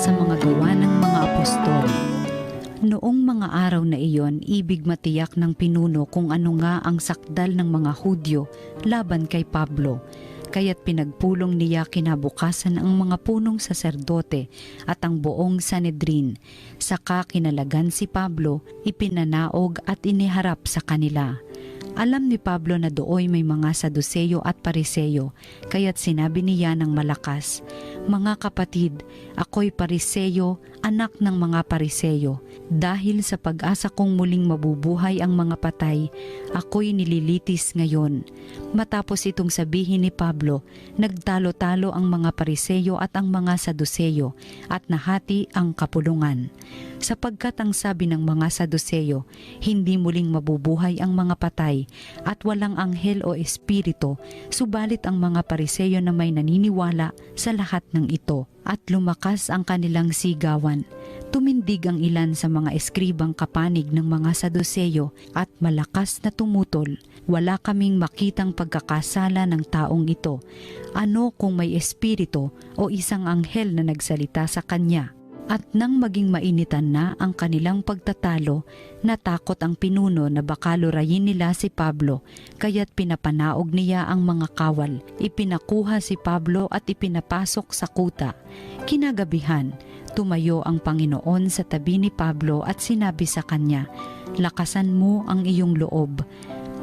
sa mga gawa ng mga apostol. Noong mga araw na iyon, ibig matiyak ng pinuno kung ano nga ang sakdal ng mga Hudyo laban kay Pablo. Kaya't pinagpulong niya kinabukasan ang mga punong saserdote at ang buong Sanedrin. Saka kinalagan si Pablo, ipinanaog at iniharap sa kanila. Alam ni Pablo na dooy may mga Saduseyo at Pariseyo, kaya't sinabi niya ng malakas, "Mga kapatid, ako'y Pariseyo, anak ng mga Pariseyo. Dahil sa pag-asa kong muling mabubuhay ang mga patay, ako'y nililitis ngayon." Matapos itong sabihin ni Pablo, nagtalo-talo ang mga Pariseyo at ang mga Saduseyo at nahati ang kapulungan. Sapagkat ang sabi ng mga Saduseyo, hindi muling mabubuhay ang mga patay at walang anghel o espiritu, subalit ang mga Pariseyo na may naniniwala sa lahat ng ito at lumakas ang kanilang sigawan. Tumindig ang ilan sa mga eskribang kapanig ng mga Saduseyo at malakas na tumutol. Wala kaming makitang pagkakasala ng taong ito. Ano kung may espiritu o isang anghel na nagsalita sa kanya? At nang maging mainitan na ang kanilang pagtatalo, natakot ang pinuno na baka lurayin nila si Pablo, kaya't pinapanaog niya ang mga kawal. Ipinakuha si Pablo at ipinapasok sa kuta. Kinagabihan, tumayo ang Panginoon sa tabi ni Pablo at sinabi sa kanya, "Lakasan mo ang iyong loob.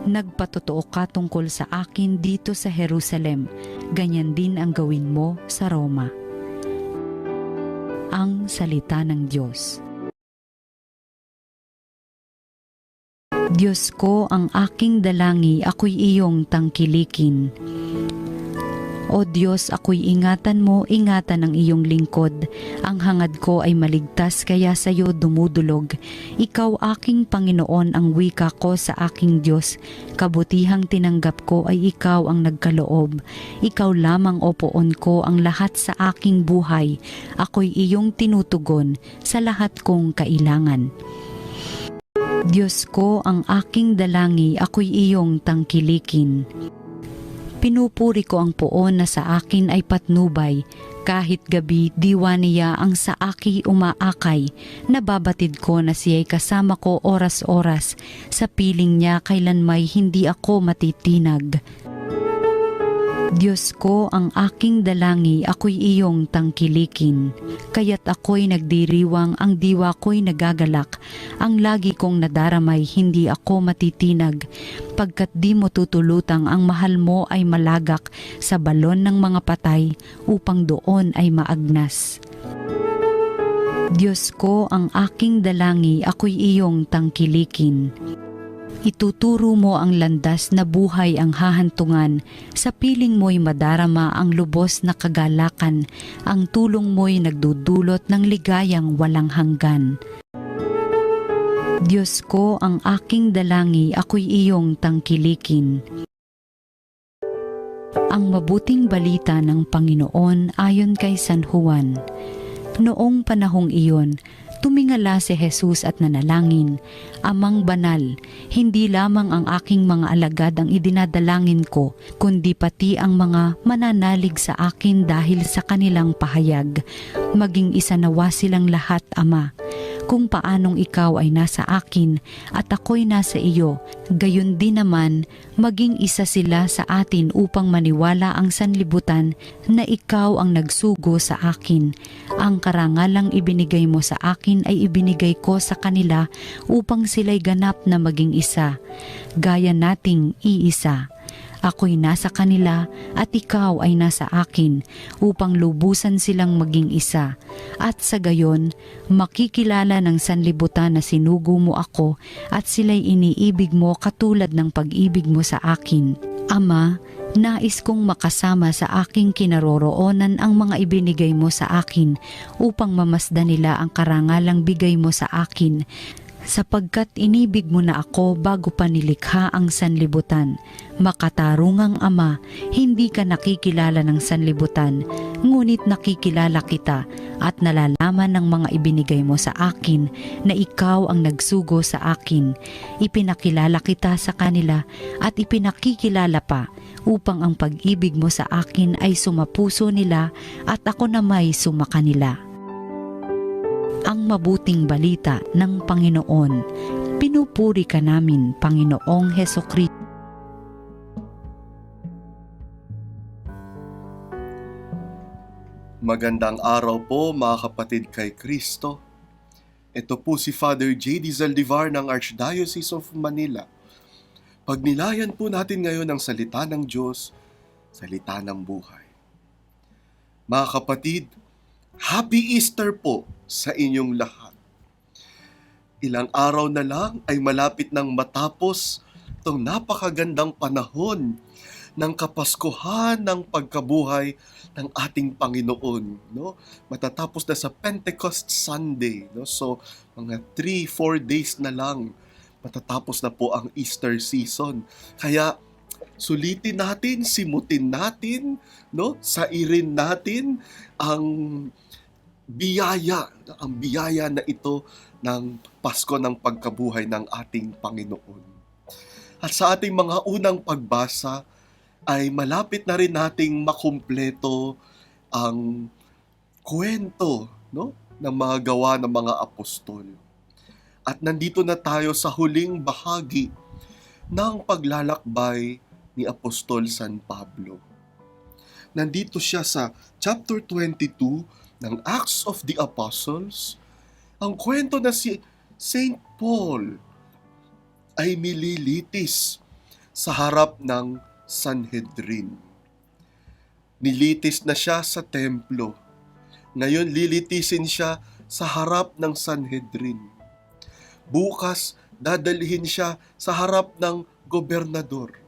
Nagpatotoo ka tungkol sa akin dito sa Jerusalem, ganyan din ang gawin mo sa Roma." Ang salita ng Diyos. Diyos ko, ang aking dalangi, ako'y iyong tangkilikin. O Diyos, ako'y ingatan mo, ingatan ang iyong lingkod. Ang hangad ko ay maligtas, kaya sa iyo dumudulog. Ikaw aking Panginoon, ang wika ko sa aking Diyos. Kabutihang tinanggap ko ay ikaw ang nagkaloob. Ikaw lamang, o poon ko, ang lahat sa aking buhay. Ako'y iyong tinutugon sa lahat kong kailangan. Diyos ko, ang aking dalangi, ako'y iyong tangkilikin. Pinupuri ko ang poon na sa akin ay patnubay. Kahit gabi, diwa niya ang sa aki umaakay. Nababatid ko na siya'y kasama ko oras-oras. Sa piling niya kailan may hindi ako matitinag. Diyos ko, ang aking dalangi, ako'y iyong tangkilikin. Kaya't ako'y nagdiriwang, ang diwa ko'y nagagalak. Ang lagi kong nadaramay, hindi ako matitinag. Pagkat di mo tutulutang, ang mahal mo ay malagak sa balon ng mga patay, upang doon ay maagnas. Diyos ko, ang aking dalangi, ako'y iyong tangkilikin. Ituturo mo ang landas na buhay ang hahantungan, sa piling mo'y madarama ang lubos na kagalakan, ang tulong mo'y nagdudulot ng ligayang walang hanggan. Diyos ko, ang aking dalangi, ako'y iyong tangkilikin. Ang mabuting balita ng Panginoon ayon kay San Juan. Noong panahong iyon, tumingala si Jesus at nanalangin, "Amang banal, hindi lamang ang aking mga alagad ang idinadalangin ko, kundi pati ang mga mananalig sa akin dahil sa kanilang pahayag. Maging isa nawa silang lahat, Ama. Kung paanong ikaw ay nasa akin at ako'y nasa iyo, gayon din naman maging isa sila sa atin upang maniwala ang sanlibutan na ikaw ang nagsugo sa akin. Ang karangalang ibinigay mo sa akin ay ibinigay ko sa kanila upang sila'y ganap na maging isa, gaya nating iisa. Ako'y nasa kanila at ikaw ay nasa akin upang lubusan silang maging isa. At sa gayon, makikilala ng sanlibutan na sinugo mo ako at sila'y iniibig mo katulad ng pag-ibig mo sa akin. Ama, nais kong makasama sa aking kinaroroonan ang mga ibinigay mo sa akin upang mamasdan nila ang karangalang bigay mo sa akin, sapagkat inibig mo na ako bago pa nilikha ang sanlibutan. Makatarungang Ama, hindi ka nakikilala ng sanlibutan, ngunit nakikilala kita at nalalaman ng mga ibinigay mo sa akin na ikaw ang nagsugo sa akin. Ipinakilala kita sa kanila at ipinakikilala pa upang ang pag-ibig mo sa akin ay sumapuso nila at ako na may sumakanila. mabuting balita ng Panginoon. Pinupuri ka namin, Panginoong Hesukristo. Magandang araw po mga kapatid kay Kristo. Ito po si Father J.D. Zaldivar ng Archdiocese of Manila. Pagnilayan po natin ngayon ang salita ng Diyos, salita ng buhay. Mga kapatid, Happy Easter po sa inyong lahat. Ilang araw na lang ay malapit nang matapos itong napakagandang panahon ng Kapaskuhan ng pagkabuhay ng ating Panginoon. No? Matatapos na sa Pentecost Sunday. No? So, mga 3-4 days na lang, matatapos na po ang Easter season. Kaya, sulitin natin, simutin natin, no? Sairin natin ang biyaya na ito ng Pasko ng pagkabuhay ng ating Panginoon. At sa ating mga unang pagbasa, ay malapit na rin nating makumpleto ang kwento, no, ng mga gawa ng mga apostol. At nandito na tayo sa huling bahagi ng paglalakbay ni Apostol San Pablo. Nandito siya sa chapter 22 ng Acts of the Apostles. Ang kwento na si Saint Paul ay mililitis sa harap ng Sanhedrin. Nilitis na siya sa templo. Ngayon lilitisin siya sa harap ng Sanhedrin. Bukas dadalhin siya sa harap ng gobernador.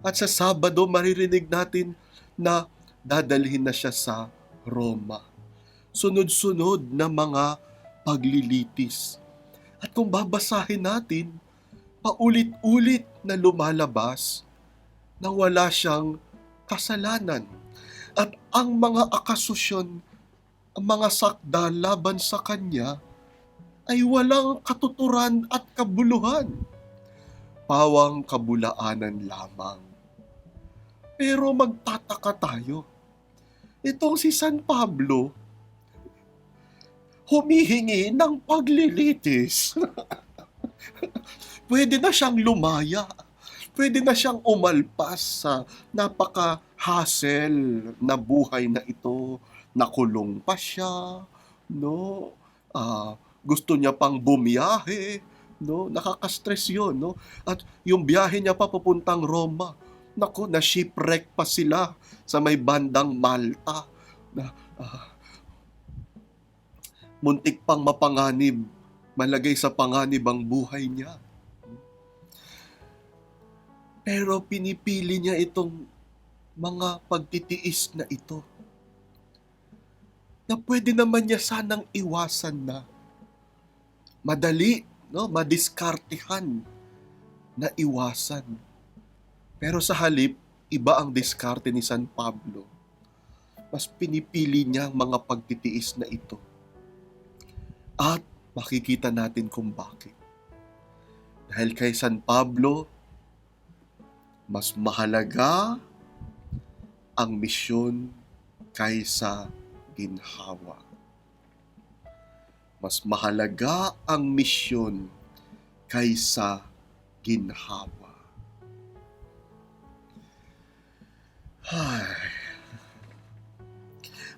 At sa Sabado maririnig natin na dadalhin na siya sa Roma. Sunod-sunod na mga paglilitis. At kung babasahin natin, paulit-ulit na lumalabas na wala siyang kasalanan. At ang mga akasusyon, ang mga sakda laban sa kanya, ay walang katuturan at kabuluhan. Pawang kabulaanan lamang. Pero magtataka tayo. Itong si San Pablo, humihingi ng paglilitis. Pwede na siyang lumaya. Pwede na siyang umalpas sa napaka-hassle na buhay na ito. Nakulong pa siya, no? Gusto niya pang bumiyahe, no? Nakaka-stress yun, no? At yung biyahe niya pa papuntang Roma, naku, na-shipwreck pa sila sa may bandang Malta. Muntik pang mapanganib, malagay sa panganib ang buhay niya. Pero pinipili niya itong mga pagtitiis na ito na pwede naman niya sanang iwasan na. Madali, no? Madiskartehan na iwasan. Pero sa halip, iba ang diskarte ni San Pablo. Mas pinipili niya ang mga pagtitiis na ito. At makikita natin kung bakit. Dahil kay San Pablo, mas mahalaga ang misyon kaysa ginhawa. Mas mahalaga ang misyon kaysa ginhawa.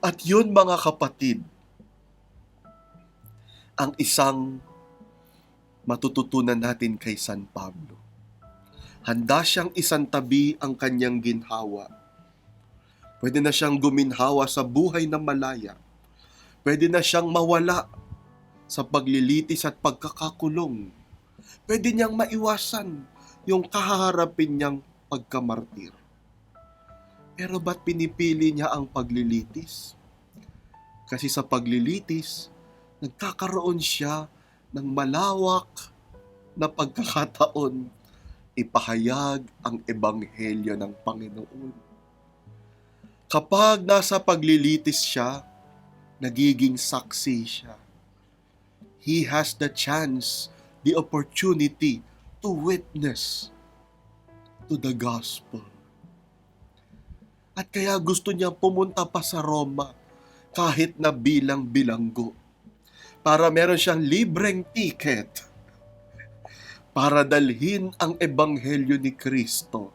At yun mga kapatid, ang isang matututunan natin kay San Pablo. Handa siyang isantabi ang kanyang ginhawa. Pwede na siyang guminhawa sa buhay na malaya. Pwede na siyang mawala sa paglilitis at pagkakakulong. Pwede niyang maiwasan yung kahaharapin niyang pagkamartir. Pero ba't pinipili niya ang paglilitis? Kasi sa paglilitis, nagkakaroon siya ng malawak na pagkakataon ipahayag ang ebanghelyo ng Panginoon. Kapag nasa paglilitis siya, nagiging saksi siya. He has the chance, the opportunity to witness to the gospel. At kaya gusto niya pumunta pa sa Roma kahit na bilang bilanggo. para meron siyang libreng ticket para dalhin ang ebanghelyo ni Kristo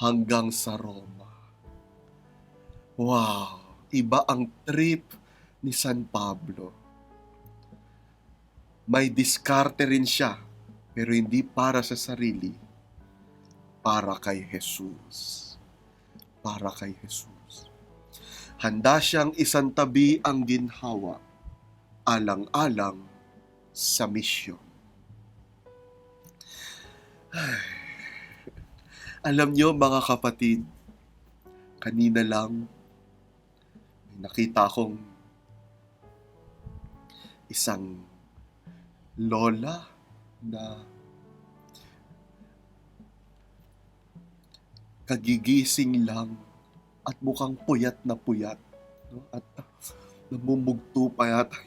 hanggang sa Roma. Wow! Iba ang trip ni San Pablo. May diskarte rin siya, pero hindi para sa sarili, para kay Jesus. Para kay Jesus. Handa siyang isantabi ang ginhawa, alang-alang sa misyon. Alam niyo mga kapatid, kanina lang may nakita akong isang lola na kagigising lang at mukhang puyat na puyat, no? At namumugto pa yata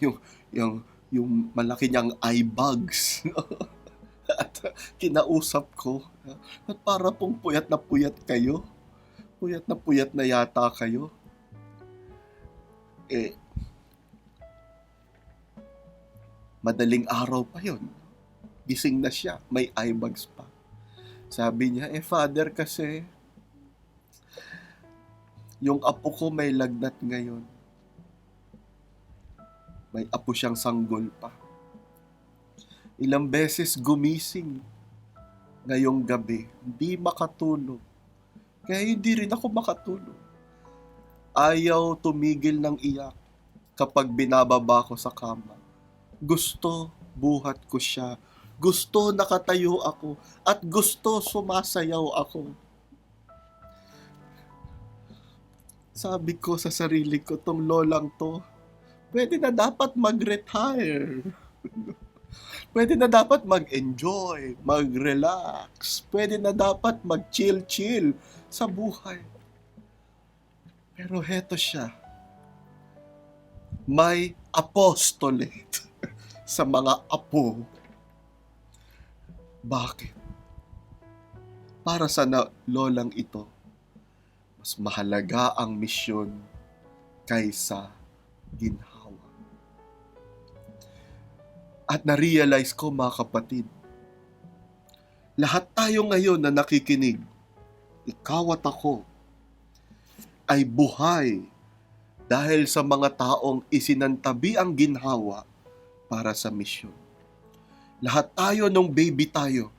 yung malaki niyang eye bags. At kinausap ko, at para pong puyat na kayo. Puyat na yata kayo. Madaling araw pa yon. Gising na siya, may eye bags pa. Sabi niya, Father kasi, yung apo ko may lagnat ngayon. May apo siyang sanggol pa. Ilang beses gumising ngayong gabi, hindi makatulog. Kaya hindi rin ako makatulog. Ayaw tumigil ng iyak kapag binababa ko sa kama. Gusto buhat ko siya. Gusto nakatayo ako. At gusto sumasayaw ako. Sabi ko sa sarili ko, tong lolang to, pwede na dapat mag-retire. Pwede na dapat mag-enjoy, mag-relax. Pwede na dapat mag-chill-chill sa buhay. Pero heto siya. May apostolate sa mga apo. Bakit? Para sa lolang ito, mas mahalaga ang misyon kaysa ginhawa. At na-realize ko mga kapatid, lahat tayo ngayon na nakikinig, ikaw at ako, ay buhay dahil sa mga taong isinantabi ang ginhawa para sa misyon. Lahat tayo nung baby tayo,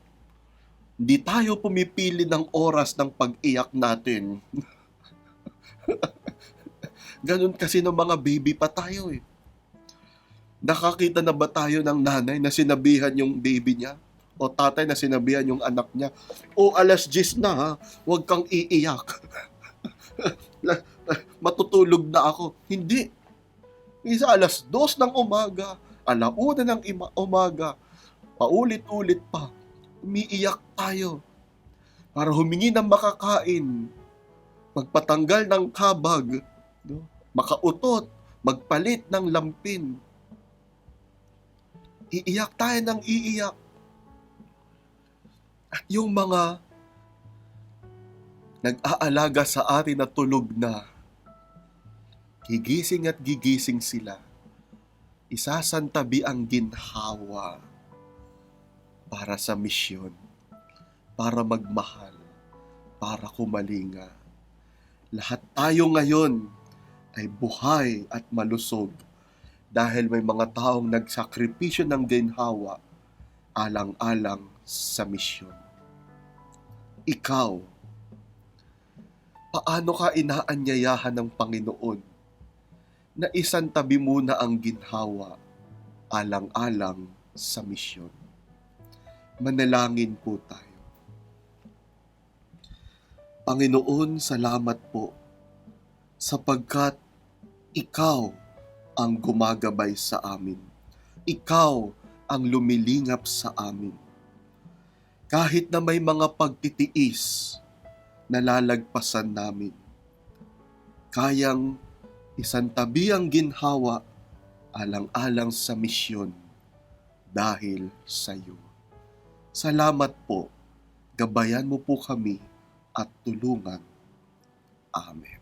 hindi tayo pumipili ng oras ng pag-iyak natin. Ganun kasi ng mga baby pa tayo eh. Nakakita na ba tayo ng nanay na sinabihan yung baby niya? O tatay na sinabihan yung anak niya? O 10:00 na ha, huwag kang iiyak. Matutulog na ako. Hindi. Isa 2:00 ng umaga, 1:00 ng umaga, paulit-ulit pa, umiiyak tayo para humingi ng makakain, magpatanggal ng kabag, no? Makautot, magpalit ng lampin. Iiyak tayo ng iiyak. At yung mga nag-aalaga sa atin na tulog na, gigising at gigising sila. Isasantabi ang ginhawa para sa misyon, para magmahal, para kumalinga. Lahat tayo ngayon ay buhay at malusog dahil may mga taong nagsakripisyo ng ginhawa alang-alang sa misyon. Ikaw, paano ka inaanyayahan ng Panginoon na isantabi muna ang ginhawa alang-alang sa misyon? Manalangin po tayo. Panginoon, salamat po sapagkat ikaw ang gumagabay sa amin. Ikaw ang lumilingap sa amin. Kahit na may mga pagtitiis na lalagpasan namin, kayang isantabi ang ginhawa alang-alang sa misyon dahil sa iyo. Salamat po. Gabayan mo po kami at tulungan. Amen.